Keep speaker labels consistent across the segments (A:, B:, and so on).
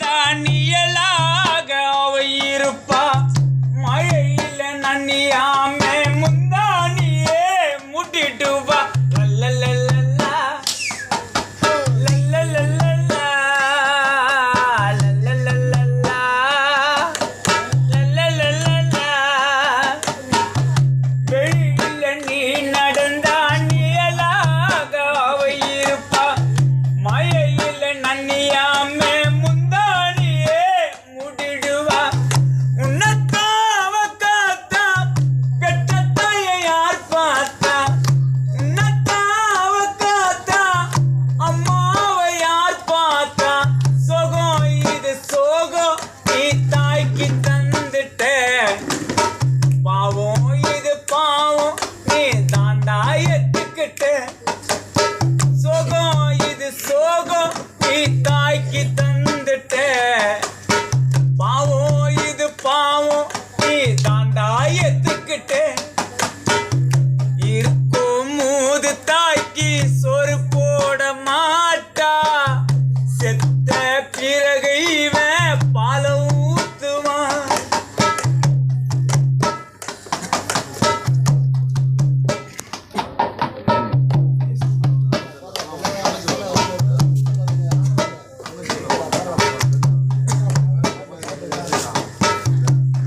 A: நடந்தா நியலாக அவ இருப்பா மழையில நன்னியாம முந்தானியே முட்டிட்டு வா லல்லல்லல்லா லல்லல்லல்லா லல்லல்லல்லா லல்லல்லல்லா வெளியில நீ நடந்தா நியலாக அவ இருப்பா மழையில நன்னியாம முந்தானியே முட்டிடுவா உன்னத்தா அவ காத்தா பெற்ற தாயை யார் பார்த்தா உன்னத்தா அவ காத்தா அம்மாவை யார் பார்த்தா சோகம் இது சோகம் நீ தாய்க்கு தந்துட்ட பாவம் இது பாவம் நீ தாண்டா எத்துக்கிட்ட சோகம் இது சோகம் நீ தாய்க்கு தந்துட்ட பாவம் இது பாவம் நீ தாண்டா எத்துக்கிட்ட இருக்கும் மூது தாய்க்கு சோறு போட மாட்டா செத்த பிறகு இவன் பால ஊத்துவான்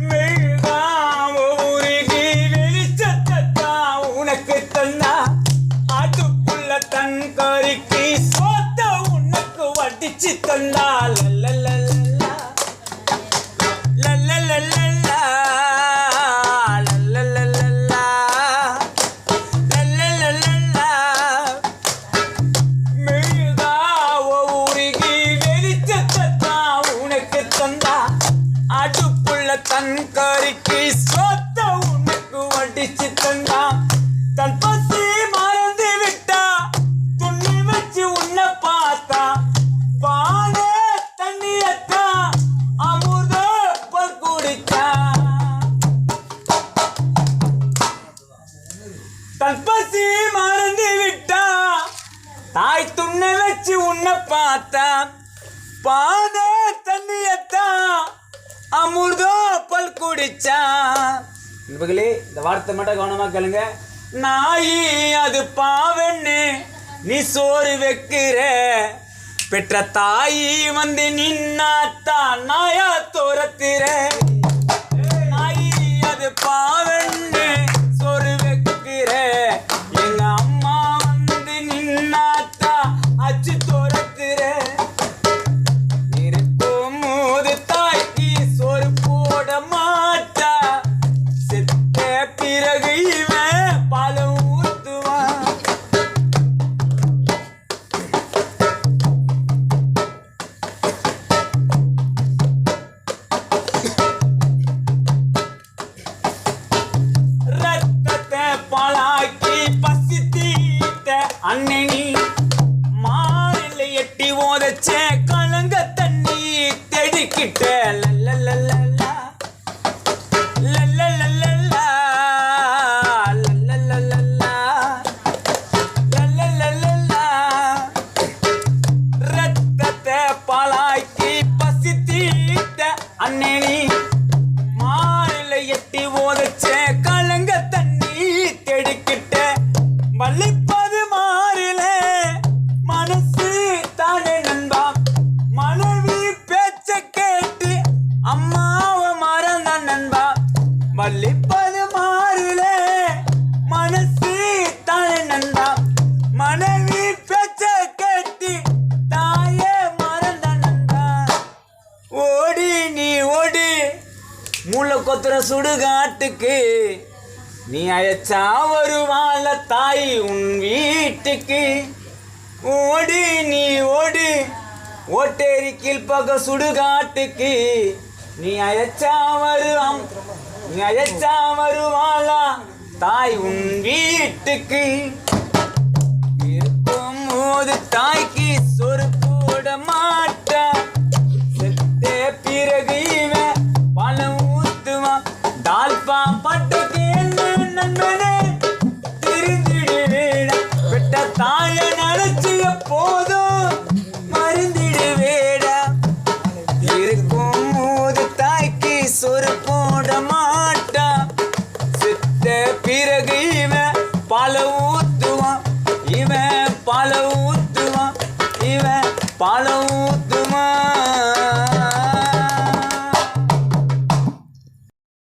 A: மெழுகாம உருகி வெளிச்சத்தா உனக்கு தந்தா ஆட்டுக்குள்ள தன் கறிக்கு சோத்த உனக்கு வடிச்சு தந்தா லல்லல்லல்லா லல்லல்லல்லா லல்லல்லல்லா லல்லல்லல்லா மெழுகாவ உருகி வெளிச்சத்தா உனக்கு தந்தா அடுப்புள்ள தன் கறிக்கு சொத்த உனக்கு வடிச்சு தந்தா தன் பசி மறந்து விட்டா துண்ணி வச்சு உன்னை பார்த்தா பானை தண்ணியத்தா அமுத பல் குடிச்சா தன் பசி மறந்து விட்டா தாய் துண்ணை வச்சு உன்னை பார்த்தா பானை தண்ணியத்தா அமுர்தோ பல் குடிச்சா நண்பர்களே இந்த வார்த்தை மட்டும் கவனமா கேளுங்க நாயி அது பாவன்னு நீ சோறு வைக்கிற பெற்ற தாயி வந்து நின்னாத்தா நாயா தோரத்திர நாயி அது பாவன்னு சோறு வைக்கிற எங்க அம்மா வந்து நின்னாத்தா அச்சு தோரத்திர இருக்கும் மூது தாய்க்கு சோறு போட மாட்டா செத்த பிறகு இவன் பால ஊத்துவான் ரத்தத்தை பாலாக்கி பசி தீட்ட அண்ணனி மாறில எட்டி ஓதச்ச கலங்க தண்ணி தெடிக்கிட்ட லல்லல்லல்லா லல்லல்லல்லா லல்லல்லல்லா லல்லல்லல்லா ரத்தத்தை பாலாக்கி பசி தீட்ட அண்ணனி மாறில எட்டி ஓதச்ச கலங்க தண்ணி தெடிக்கிட்ட வள்ளிப்பது மாறில மனசு தானே நண்பா மனைவி பேச்ச கேட்டு அம்மாவை மறந்த நண்பா வள்ளிப்பது மாறில மனசு தானே நண்பா மனைவி பேச்ச கேட்டு தாயே மறந்த நண்பா ஓடி நீ ஓடி மூளை கொத்துற சுடுகாட்டுக்கு நீ அழைச்சா வருவாள தாய் உன் வீட்டுக்கு ஓடி நீ ஓடி ஓட்டேரி கீழ்பக சுடுகாட்டுக்கு நீ அழைச்சா வருவாளா தாய் உன் வீட்டுக்கு இருக்கும் போது தாய்க்கு சொறு போட மாட்டா செத்த பிறகு இவன் பழம் ஊத்துவான் தால்பா பட்டுக்கு நண்பனே திருந்திடுவேடா பெற்ற தாய நினைச்சிய போதும் மருந்திடுவேடா
B: இருக்கும் போது தாய்க்கு சொரு போட மாட்டான். செத்த பிறகு இவன் பால ஊத்துவான், இவன் பால ஊத்துவான், இவன் பால